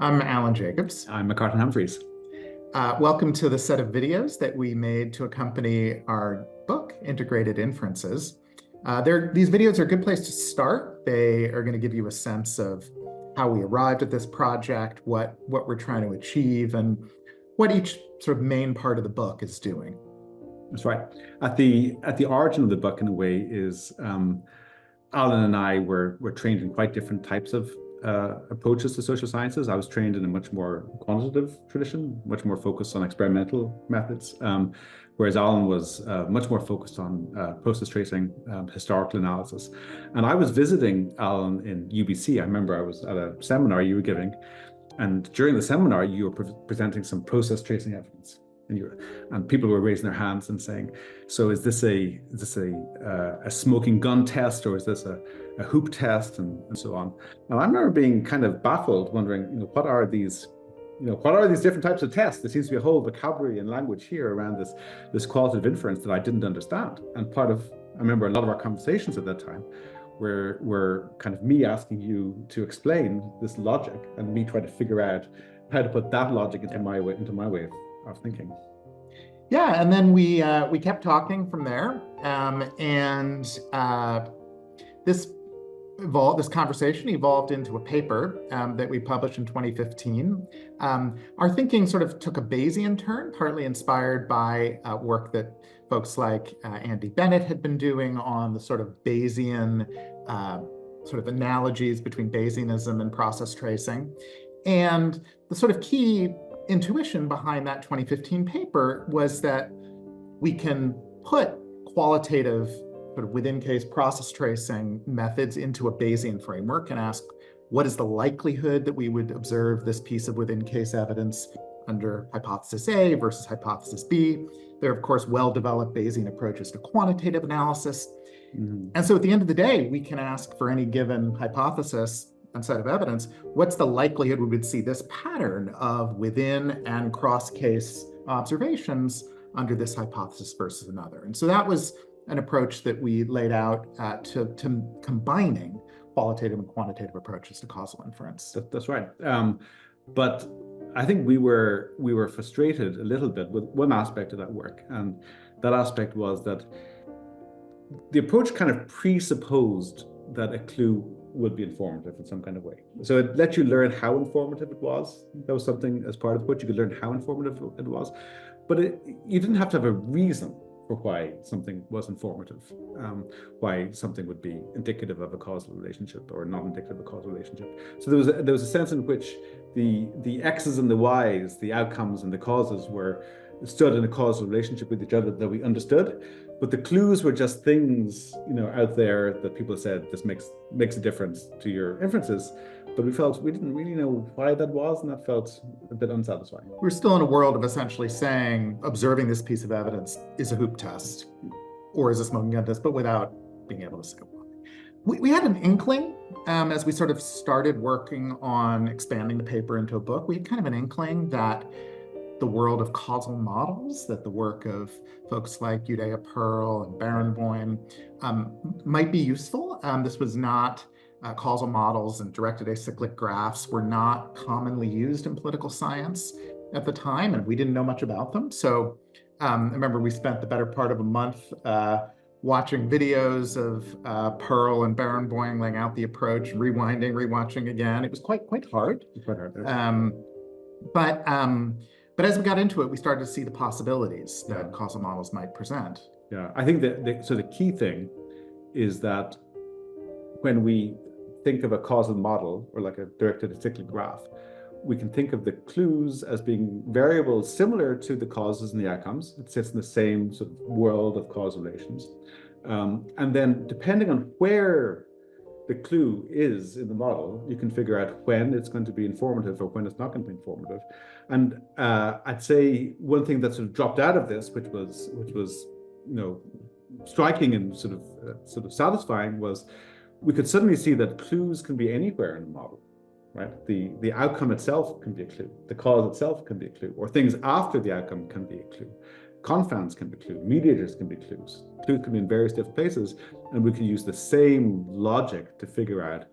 I'm Alan Jacobs. I'm Macartan Humphreys. Welcome to the set of videos that we made to accompany our book, Integrated Inferences. These videos are a good place to start. They are going to give you a sense of how we arrived at this project, what we're trying to achieve, and what each sort of main part of the book is doing. That's right. At the origin of the book, in a way, is Alan and I were trained in quite different types of approaches to social sciences. I was trained in a much more quantitative tradition, much more focused on experimental methods, whereas Alan was much more focused on process tracing, historical analysis. And I was visiting Alan in UBC. I remember I was at a seminar you were giving, and during the seminar, you were presenting some process tracing evidence. And people were raising their hands and saying, "So is this a smoking gun test, or is this a hoop test?" and so on. And I remember being kind of baffled, wondering, what are these different types of tests? There seems to be a whole vocabulary and language here around this qualitative inference that I didn't understand. And I remember a lot of our conversations at that time were kind of me asking you to explain this logic and me trying to figure out how to put that logic into my way of thinking. Yeah, and then we kept talking from there, this conversation evolved into a paper that we published in 2015. Our thinking sort of took a Bayesian turn, partly inspired by work that folks like Andy Bennett had been doing on the sort of Bayesian sort of analogies between Bayesianism and process tracing. And the sort of key intuition behind that 2015 paper was that we can put qualitative sort of within-case process tracing methods into a Bayesian framework and ask, what is the likelihood that we would observe this piece of within-case evidence under hypothesis A versus hypothesis B? There are, of course, well-developed Bayesian approaches to quantitative analysis. Mm-hmm. And so at the end of the day, we can ask for any given hypothesis and set of evidence, what's the likelihood we would see this pattern of within and cross-case observations under this hypothesis versus another? And so that was an approach that we laid out to combining qualitative and quantitative approaches to causal inference. That's right. But I think we were frustrated a little bit with one aspect of that work, and that aspect was that the approach kind of presupposed that a clue would be informative in some kind of way. So it let you learn how informative it was. That was something as part of the approach. You could learn how informative it was, but you didn't have to have a reason for why something was informative, why something would be indicative of a causal relationship or not indicative of a causal relationship. So there was a sense in which the X's and the Y's, the outcomes and the causes stood in a causal relationship with each other that we understood, but the clues were just things, out there that people said, this makes a difference to your inferences. But we felt we didn't really know why that was, and that felt a bit unsatisfying. We're still in a world of essentially saying, observing this piece of evidence is a hoop test, or is a smoking gun test, but without being able to say why. We had an inkling as we sort of started working on expanding the paper into a book. We had kind of an inkling that the world of causal models, that the work of folks like Judea Pearl and Barenboim might be useful. This was not, causal models and directed acyclic graphs were not commonly used in political science at the time, and we didn't know much about them. So I remember we spent the better part of a month watching videos of Pearl and Barenboim laying out the approach, rewatching again. It was quite hard. Quite hard. But as we got into it, we started to see the possibilities that causal models might present. Yeah, I think that so the key thing is that when we think of a causal model or like a directed acyclic graph, we can think of the clues as being variables similar to the causes and the outcomes. It sits in the same sort of world of causal relations. And then depending on where the clue is in the model, you can figure out when it's going to be informative or when it's not going to be informative. And I'd say one thing that sort of dropped out of this, which was striking and sort of satisfying, was we could suddenly see that clues can be anywhere in the model, right? The outcome itself can be a clue, the cause itself can be a clue, or things after the outcome can be a clue. Confounds can be clues, mediators can be clues. Clues can be in various different places, and we can use the same logic to figure out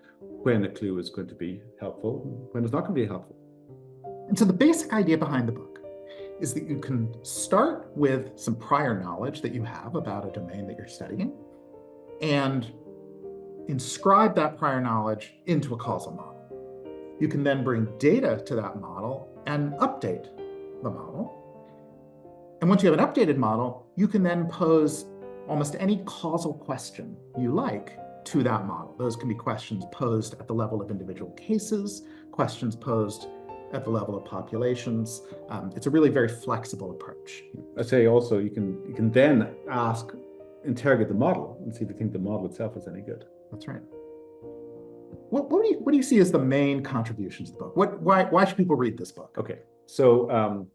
when a clue is going to be helpful, when it's not going to be helpful. And so the basic idea behind the book is that you can start with some prior knowledge that you have about a domain that you're studying and inscribe that prior knowledge into a causal model. You can then bring data to that model and update the model. And once you have an updated model, you can then pose almost any causal question you like to that model. Those can be questions posed at the level of individual cases, questions posed at the level of populations. It's a really very flexible approach. I'd say also you can then interrogate the model and see if you think the model itself is any good. That's right. What do you see as the main contributions to the book? Why should people read this book? Okay, so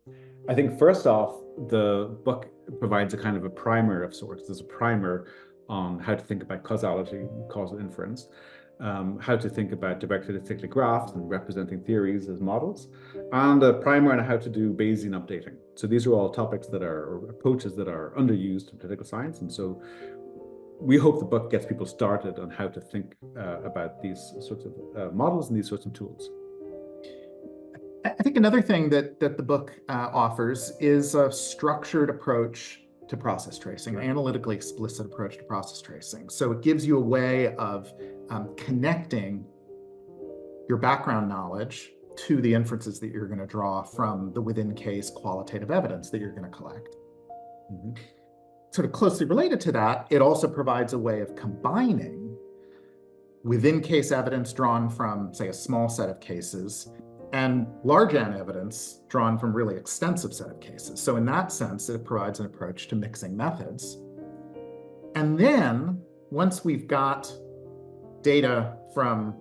I think first off, the book provides a kind of a primer of sorts. There's a primer on how to think about causality, causal inference, how to think about directed cyclic graphs and representing theories as models, and a primer on how to do Bayesian updating. So these are all topics or approaches that are underused in political science, and so we hope the book gets people started on how to think about these sorts of models and these sorts of tools. I think another thing that the book offers is a structured approach to process tracing, an analytically explicit approach to process tracing. So it gives you a way of connecting your background knowledge to the inferences that you're going to draw from the within case qualitative evidence that you're going to collect. Mm-hmm. Sort of closely related to that, it also provides a way of combining within case evidence drawn from, say, a small set of cases and large N evidence drawn from really extensive set of cases. So in that sense, it provides an approach to mixing methods. And then once we've got data from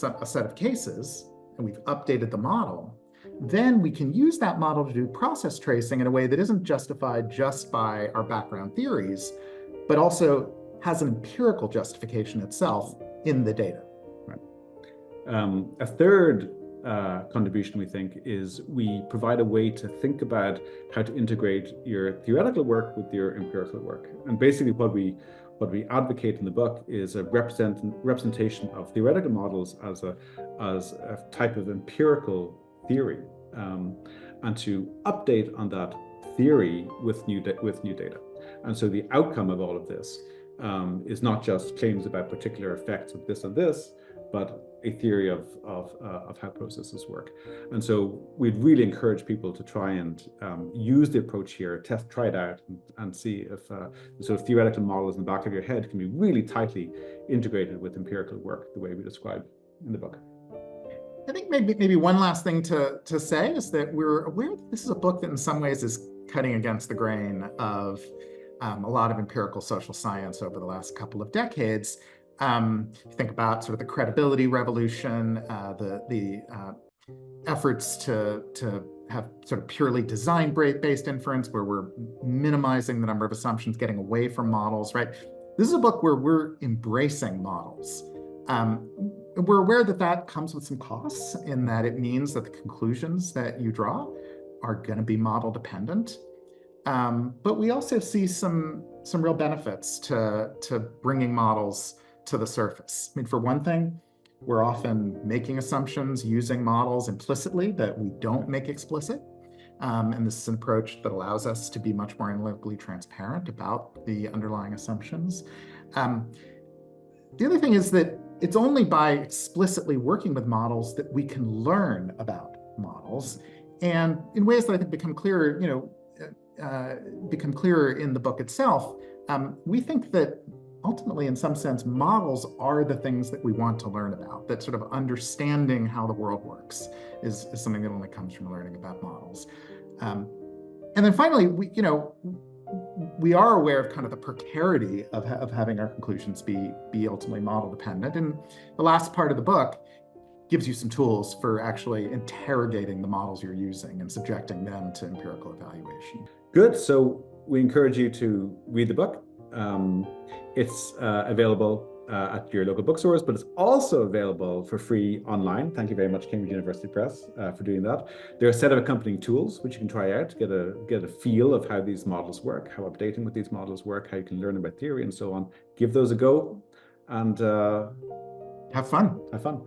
a set of cases and we've updated the model, then we can use that model to do process tracing in a way that isn't justified just by our background theories, but also has an empirical justification itself in the data. Right. A third contribution, we think, is we provide a way to think about how to integrate your theoretical work with your empirical work. And basically what we advocate in the book is a representation of theoretical models as a type of empirical theory, and to update on that theory with new data. And so the outcome of all of this is not just claims about particular effects of this and this, but a theory of how processes work. And so we'd really encourage people to try and use the approach here, try it out, and see if the sort of theoretical models in the back of your head can be really tightly integrated with empirical work, the way we describe in the book. I think maybe one last thing to say is that we're aware that this is a book that in some ways is cutting against the grain of a lot of empirical social science over the last couple of decades. You think about sort of the credibility revolution, the efforts to have sort of purely design-based inference, where we're minimizing the number of assumptions, getting away from models, right? This is a book where we're embracing models. We're aware that that comes with some costs, in that it means that the conclusions that you draw are going to be model dependent. But we also see some real benefits to bringing models to the surface. I mean, for one thing, we're often making assumptions using models implicitly that we don't make explicit. And this is an approach that allows us to be much more analytically transparent about the underlying assumptions. The other thing is that it's only by explicitly working with models that we can learn about models, and in ways that I think become clearer, become clearer in the book itself. We think that ultimately, in some sense, models are the things that we want to learn about, that sort of understanding how the world works is something that only comes from learning about models. And then finally, we are aware of kind of the precarity of having our conclusions be ultimately model dependent. And the last part of the book gives you some tools for actually interrogating the models you're using and subjecting them to empirical evaluation. Good. So we encourage you to read the book. It's available at your local bookstores, but it's also available for free online. Thank you very much, Cambridge University Press, for doing that. There are a set of accompanying tools which you can try out to get a feel of how these models work, how updating with these models work, how you can learn about theory and so on. Give those a go and have fun. Have fun.